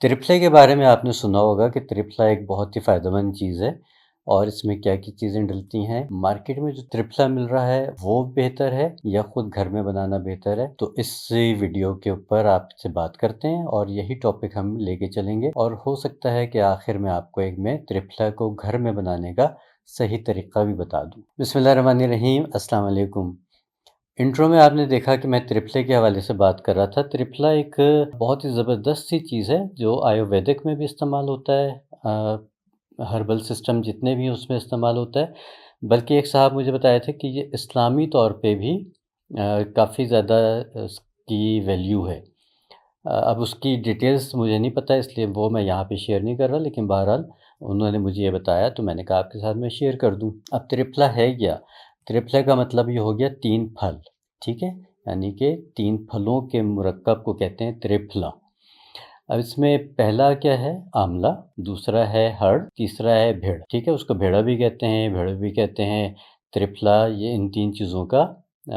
त्रिफला के बारे में आपने सुना होगा कि त्रिफला एक बहुत ही फ़ायदेमंद चीज़ है और इसमें क्या-क्या चीज़ें डलती हैं। मार्केट में जो त्रिफला मिल रहा है वो बेहतर है या खुद घर में बनाना बेहतर है? तो इस वीडियो के ऊपर आपसे बात करते हैं और यही टॉपिक हम लेके चलेंगे और हो सकता है कि आखिर में आपको एक मैं त्रिफला को घर में बनाने का सही तरीका भी बता दूँ। बिस्मिल्लाहिर्रहमानिर्रहीम, अस्सलाम वालेकुम। इंट्रो में आपने देखा कि मैं त्रिफले के हवाले से बात कर रहा था। त्रिफला एक बहुत ही ज़बरदस्त सी चीज़ है जो आयुर्वेदिक में भी इस्तेमाल होता है। हर्बल सिस्टम जितने भी हैं उसमें इस्तेमाल होता है। बल्कि एक साहब मुझे बताए थे कि ये इस्लामी तौर पे भी काफ़ी ज़्यादा इसकी वैल्यू है। अब उसकी डिटेल्स मुझे नहीं पता इसलिए वो मैं यहाँ पे शेयर नहीं कर रहा, लेकिन बहरहाल उन्होंने मुझे ये बताया तो मैंने कहा आपके साथ मैं शेयर कर दूँ। अब त्रिफला है क्या? त्रिफला का मतलब ये हो गया 3 फल, ठीक है? यानी कि 3 फलों के मुरक्कब को कहते हैं त्रिफला। अब इसमें पहला क्या है? आंवला, दूसरा है हड़, तीसरा है भेड़, ठीक है? उसको भेड़ा भी कहते हैं, भेड़ भी कहते हैं। त्रिफला ये इन 3 चीज़ों का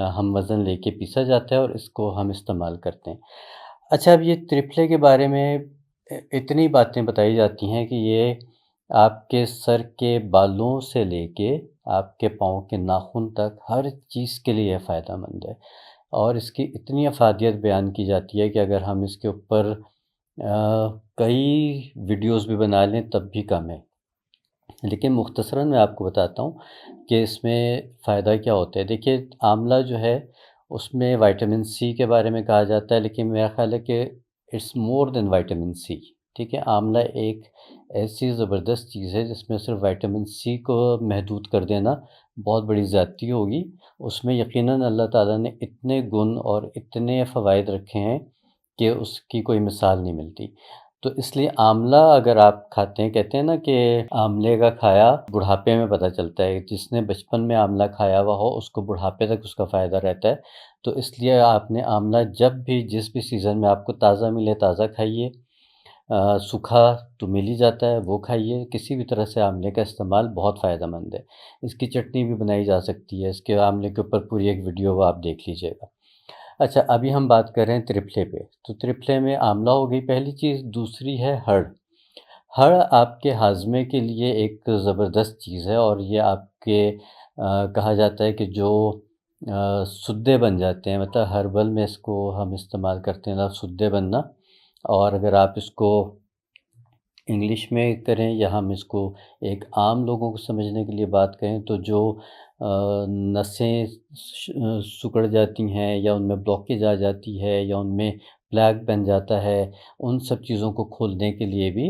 हम वज़न लेके पीसा जाता है और इसको हम इस्तेमाल करते हैं। अच्छा, अब ये त्रिफले के बारे में इतनी बातें बताई जाती हैं कि ये आपके सर के बालों से लेके आपके पाँव के नाखून तक हर चीज़ के लिए फ़ायदेमंद है और इसकी इतनी अफ़ादियत बयान की जाती है कि अगर हम इसके ऊपर कई वीडियोज़ भी बना लें तब भी कम है। लेकिन मुख़्तसरन मैं आपको बताता हूँ कि इसमें फ़ायदा क्या होता है। देखिए, आंवला जो है उसमें विटामिन सी के बारे में कहा जाता है, लेकिन मेरा ख़्याल है कि it's more than vitamin C, ठीक है? आंवला एक ऐसी ज़बरदस्त चीज़ है जिसमें सिर्फ़ विटामिन सी को महदूद कर देना बहुत बड़ी ज़्यादती होगी। उसमें यकीनन अल्लाह ताला ने इतने गुण और इतने फ़वाइद रखे हैं कि उसकी कोई मिसाल नहीं मिलती। तो इसलिए आंवला अगर आप खाते हैं, कहते हैं ना कि आंवले का खाया बुढ़ापे में पता चलता है। जिसने बचपन में आंवला खाया हुआ हो उसको बुढ़ापे तक उसका फ़ायदा रहता है। तो इसलिए आपने आंवला जब भी जिस भी सीज़न में आपको ताज़ा मिले ताज़ा खाइए। सूखा तो मिल ही जाता है वो खाइए। किसी भी तरह से आंवले का इस्तेमाल बहुत फ़ायदेमंद है। इसकी चटनी भी बनाई जा सकती है। इसके आंवले के ऊपर पूरी एक वीडियो वो आप देख लीजिएगा। अच्छा, अभी हम बात कर रहे हैं त्रिफले पे। तो त्रिफले में आंवला हो गई पहली चीज़, दूसरी है हड़। हड़ आपके हाज़मे के लिए एक ज़बरदस्त चीज़ है और ये आपके कहा जाता है कि जो सुद्दे बन जाते हैं, मतलब हर्बल में इसको हम इस्तेमाल करते हैं लफ्ज़ सुद्दे बनना। और अगर आप इसको इंग्लिश में करें या हम इसको एक आम लोगों को समझने के लिए बात करें तो जो नसें सिकुड़ जाती हैं या उनमें ब्लॉकेज आ जाती है या उनमें प्लेग बन जाता है, उन सब चीज़ों को खोलने के लिए भी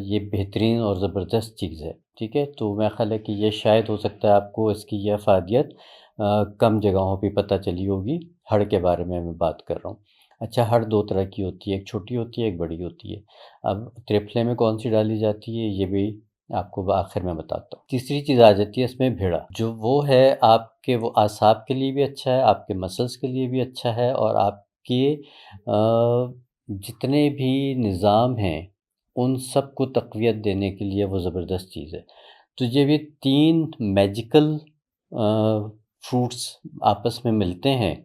ये बेहतरीन और ज़बरदस्त चीज़ है, ठीक है? तो मेरा ख़्याल है कि ये शायद हो सकता है आपको इसकी यह अफ़ादियत कम जगहों पे पता चली होगी। हड़ के बारे में मैं बात कर रहा हूँ। अच्छा, हड़ 2 तरह की होती है, एक छोटी होती है, एक बड़ी होती है। अब त्रिफले में कौन-सी डाली जाती है ये भी आपको आखिर में बताता हूँ। तीसरी चीज़ आ जाती है इसमें भेड़ा, जो वो है आपके वो असाब के लिए भी अच्छा है, आपके मसल्स के लिए भी अच्छा है और आपके जितने भी निज़ाम हैं, उन सब को तक़वियत देने के लिए वो ज़बरदस्त चीज़ है। तो जब ये 3 मैजिकल फ्रूट्स आपस में मिलते हैं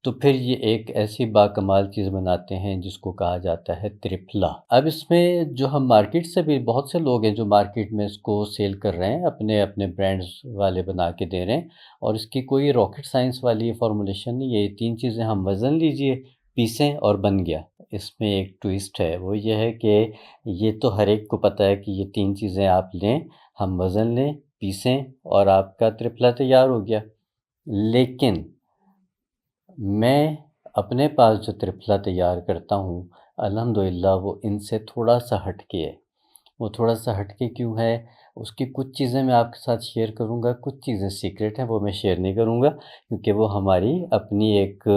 तो फिर ये एक ऐसी बाकमाल चीज़ बनाते हैं जिसको कहा जाता है त्रिफला। अब इसमें जो हम मार्केट से भी बहुत से लोग हैं जो मार्केट में इसको सेल कर रहे हैं, अपने-अपने ब्रांड्स वाले बना के दे रहे हैं और इसकी कोई रॉकेट साइंस वाली फ़ॉर्मूलेशन नहीं है। ये 3 चीज़ें हम वज़न लीजिए, पीसें और बन गया। इसमें एक ट्विस्ट है, वो ये है कि ये तो हर एक को पता है कि ये 3 चीज़ें आप लें, हम वज़न लें, पीसें और आपका त्रिफला तैयार हो गया। लेकिन मैं अपने पास जो त्रिफला तैयार करता हूँ, अल्हम्दुलिल्लाह वो इनसे थोड़ा-सा हट के है। वो थोड़ा-सा हट के क्यों है, उसकी कुछ चीज़ें मैं आपके साथ शेयर करूँगा, कुछ चीज़ें सीक्रेट हैं, वो मैं शेयर नहीं करूँगा क्योंकि वो हमारी अपनी एक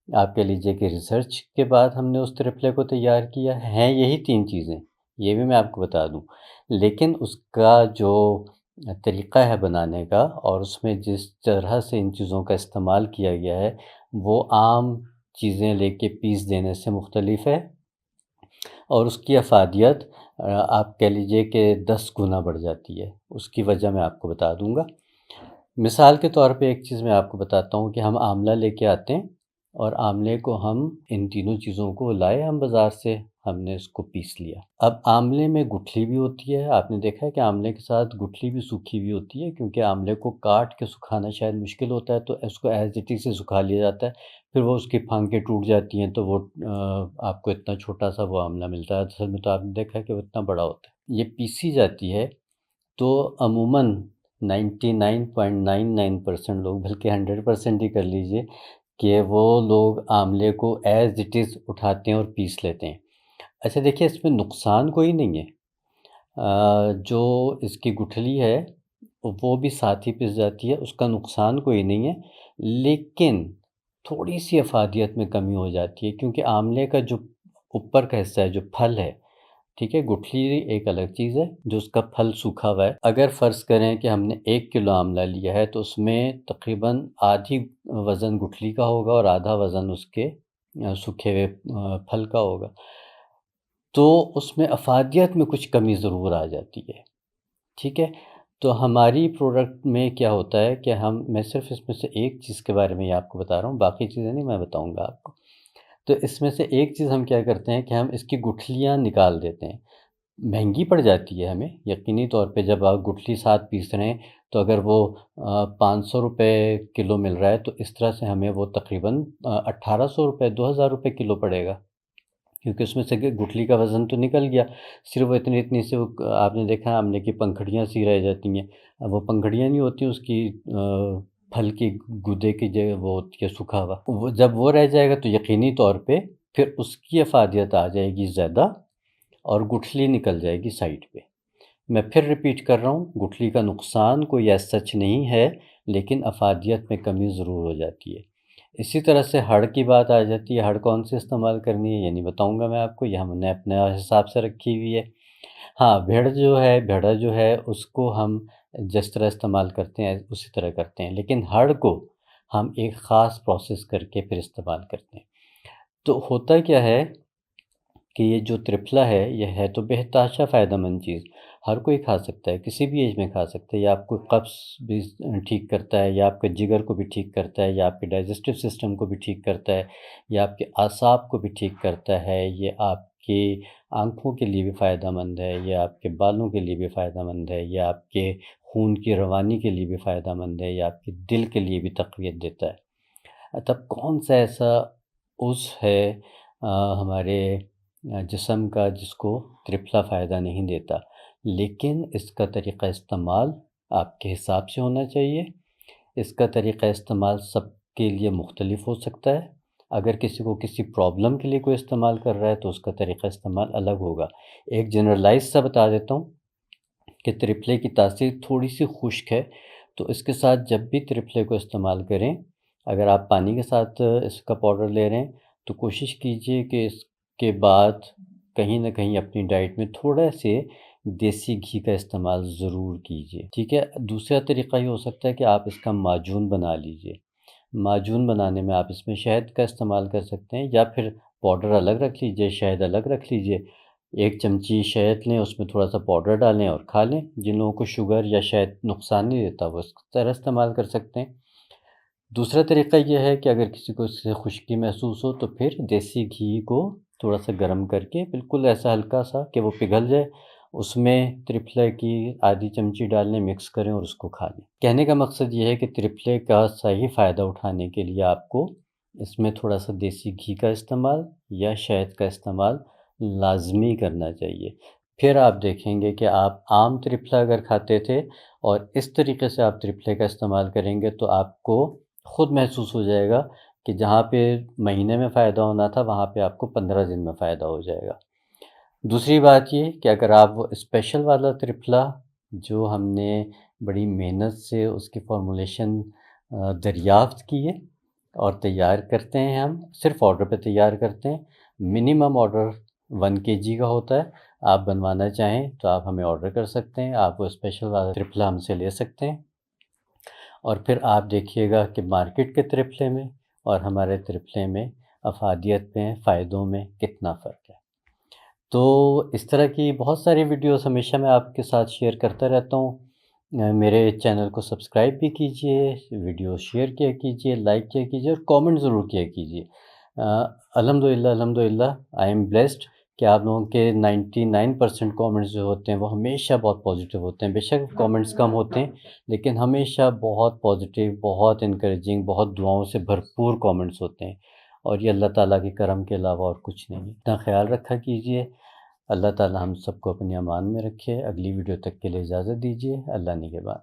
आप कह लीजिए कि रिसर्च के बाद हमने उस त्रिफले को तैयार किया है। हैं यही 3 चीज़ें, ये भी मैं आपको बता दूँ। लेकिन उसका जो तरीक़ा है बनाने का और उसमें जिस तरह से इन चीज़ों का इस्तेमाल किया गया है, वो आम चीज़ें लेके पीस देने से मुख्तलिफ़ है और उसकी अफ़ादियत आप कह लीजिए कि 10 गुना बढ़ जाती है। उसकी वजह मैं आपको बता दूँगा। मिसाल के तौर पे एक चीज़ मैं आपको बताता हूँ कि हम आंवला लेके आते हैं और आंवले को हम इन तीनों चीज़ों को लाए हम बाज़ार से, हमने इसको पीस लिया। अब आंवले में गुठली भी होती है, आपने देखा है कि आंवले के साथ गुठली भी सूखी हुई होती है, क्योंकि आंवले को काट के सुखाना शायद मुश्किल होता है, तो इसको एज़ इट इज़ से सुखा लिया जाता है। फिर वो उसकी फांकें टूट जाती हैं, तो वो आपको इतना छोटा-सा वो आंवला मिलता है। असल में तो आपने देखा है कि वो इतना बड़ा होता है। ये पीसी जाती है, तो अमूमन 99.99% लोग, बल्कि 100% ही कर लीजिए, कि वो लोग आंवले को एज़ इट इज़ उठाते हैं और पीस लेते हैं। अच्छा देखिए, इसमें नुकसान कोई नहीं है। जो इसकी गुठली है, वो भी साथ ही पिस जाती है, उसका नुकसान कोई नहीं है। लेकिन थोड़ी-सी अफ़ादियत में कमी हो जाती है, क्योंकि आमले का जो ऊपर का हिस्सा है, जो फल है, ठीक है? गुठली एक अलग चीज़ है, जो उसका फल सूखा हुआ है। अगर फ़र्ज़ करें कि हमने 1 किलो आमला लिया है, तो उसमें तकरीबन आधी वज़न गुठली का होगा और आधा वज़न उसके सूखे हुए फल का होगा। तो उसमें अफ़ादियत में कुछ कमी ज़रूर आ जाती है, ठीक है? तो हमारी प्रोडक्ट में क्या होता है कि मैं सिर्फ़ इसमें से एक चीज़ के बारे में ही आपको बता रहा हूँ, बाकी चीज़ें नहीं मैं बताऊँगा आपको। तो इसमें से एक चीज़ हम क्या करते हैं कि हम इसकी गुठलियाँ निकाल देते हैं। महँगी पड़ जाती है हमें, यकीनी तौर पे जब आप गुठली साथ पीस रहे हैं, तो अगर वो ₹500 किलो मिल रहा है, तो इस तरह से हमें वो तकरीबन ₹1800 ₹2000 किलो पड़ेगा। क्योंकि उसमें से गुठली का वज़न तो निकल गया, सिर्फ़ वो इतनी-इतनी सी, वो आपने देखा आमले की पंखुड़ियाँ सी रह जाती हैं। अब वो पंखुड़ियाँ नहीं होती उसकी, फल की गूदे की जगह वो होती है सूखा हुआ। वो जब वो रह जाएगा, तो यकीनी तौर पे फिर उसकी अफ़ादियत आ जाएगी ज़्यादा और गुठली निकल जाएगी साइड पे। मैं फिर रिपीट कर रहा हूँ, गुठली का नुकसान कोई एज़ सच नहीं है, लेकिन अफ़ादियत में कमी ज़रूर हो जाती है। इसी तरह से हड़ की बात आ जाती है, हड़ कौन सी इस्तेमाल करनी है ये नहीं बताऊँगा मैं आपको, ये हमने अपने हिसाब से रखी हुई है। हाँ, भेड़ा जो है उसको हम जिस तरह इस्तेमाल करते हैं उसी तरह करते हैं, लेकिन हड़ को हम एक ख़ास प्रोसेस करके फिर इस्तेमाल करते हैं। तो होता क्या है कि ये जो त्रिफला है, ये है तो बेहताशा फ़ायदेमंद चीज़। हर कोई खा सकता है, किसी भी एज में खा सकता है। ये आपको कब्ज़ भी ठीक करता है, या आपके जिगर को भी ठीक करता है, या आपके डाइजेस्टिव सिस्टम को भी ठीक करता है, या आपके असाब को भी ठीक करता है, ये आपकी आँखों के लिए भी फ़ायदेमंद है, ये आपके बालों के लिए भी फ़ायदेमंद है, ये आपके खून की रवानी के लिए भी फ़ायदेमंद है, ये आपके दिल के लिए भी तक़वियत देता है। तब कौन-सा ऐसा उज़्व है अ, हमारे जिस्म का, जिसको त्रिफला फ़ायदा नहीं देता। लेकिन इसका तरीक़ा इस्तेमाल आपके हिसाब से होना चाहिए। इसका तरीक़ा इस्तेमाल सबके लिए मुख्तलिफ़ हो सकता है। अगर किसी को किसी प्रॉब्लम के लिए कोई इस्तेमाल कर रहा है, तो उसका तरीक़ा इस्तेमाल अलग होगा। एक जनरलाइज़ सा बता देता हूँ कि त्रिफले की तासीर थोड़ी-सी खुश्क है, तो इसके साथ जब भी त्रिफले को इस्तेमाल करें, अगर आप पानी के साथ इसका पाउडर ले रहे हैं, तो कोशिश कीजिए कि इसके बाद कहीं न कहीं अपनी डाइट में थोड़ा-से देसी घी का इस्तेमाल ज़रूर कीजिए, ठीक है? दूसरा तरीक़ा ये हो सकता है कि आप इसका माजून बना लीजिए। माजून बनाने में आप इसमें शहद का इस्तेमाल कर सकते हैं, या फिर पाउडर अलग रख लीजिए, शहद अलग रख लीजिए। 1 चमची शहद लें, उसमें थोड़ा-सा पाउडर डालें और खा लें। जिन लोगों को शुगर या शहद नुकसान नहीं देता, वो इस तरह इस्तेमाल कर सकते हैं। दूसरा तरीक़ा ये है कि अगर किसी को इससे खुश्की महसूस हो, तो फिर देसी घी को थोड़ा-सा गर्म करके, बिल्कुल ऐसा हल्का-सा कि वो पिघल जाए, उसमें त्रिफला की आधी चमची डाल लें, मिक्स करें और उसको खा लें। कहने का मकसद ये है कि त्रिफले का सही फ़ायदा उठाने के लिए आपको इसमें थोड़ा-सा देसी घी का इस्तेमाल या शहद का इस्तेमाल लाज़मी करना चाहिए। फिर आप देखेंगे कि आप आम त्रिफला अगर खाते थे और इस तरीके से आप त्रिफले का इस्तेमाल करेंगे, तो आपको खुद महसूस हो जाएगा कि जहाँ पे महीने में फ़ायदा होना था, वहाँ पे आपको 15 दिन में फ़ायदा हो जाएगा। दूसरी बात ये कि अगर आप वो स्पेशल वाला त्रिफला, जो हमने बड़ी मेहनत से उसकी फ़ॉर्मूलेशन दरियाफ़्त की है और तैयार करते हैं, हम सिर्फ़ ऑर्डर पे तैयार करते हैं। मिनिमम ऑर्डर 1 केजी का होता है। आप बनवाना चाहें तो आप हमें ऑर्डर कर सकते हैं। आप वो स्पेशल वाला त्रिफला हमसे ले सकते हैं। और फिर आप देखिएगा कि मार्केट के त्रिफले में और हमारे त्रिफले में अफ़ादियत में, फ़ायदों में कितना फ़र्क है। तो इस तरह की बहुत सारी वीडियोज़ हमेशा मैं आपके साथ शेयर करता रहता हूँ। मेरे चैनल को सब्सक्राइब भी कीजिए, वीडियो शेयर किया कीजिए, लाइक किया कीजिए और कमेंट ज़रूर किया कीजिए। अल्हम्दुलिल्लाह, अल्हम्दुलिल्लाह, आई एम ब्लेस्ड कि आप लोगों के 99% कमेंट्स जो होते हैं वो हमेशा बहुत पॉजिटिव होते हैं। बेशक कमेंट्स कम होते हैं, लेकिन हमेशा बहुत पॉजिटिव, बहुत एनकरेजिंग, बहुत दुआओं से भरपूर कमेंट्स होते हैं और ये अल्लाह ताला के करम के अलावा और कुछ नहीं है। इतना ख़्याल रखा कीजिए। अल्लाह ताला हम सबको अपनी अमान में रखे। अगली वीडियो तक के लिए इजाज़त दीजिए। अल्लाह निगहबान।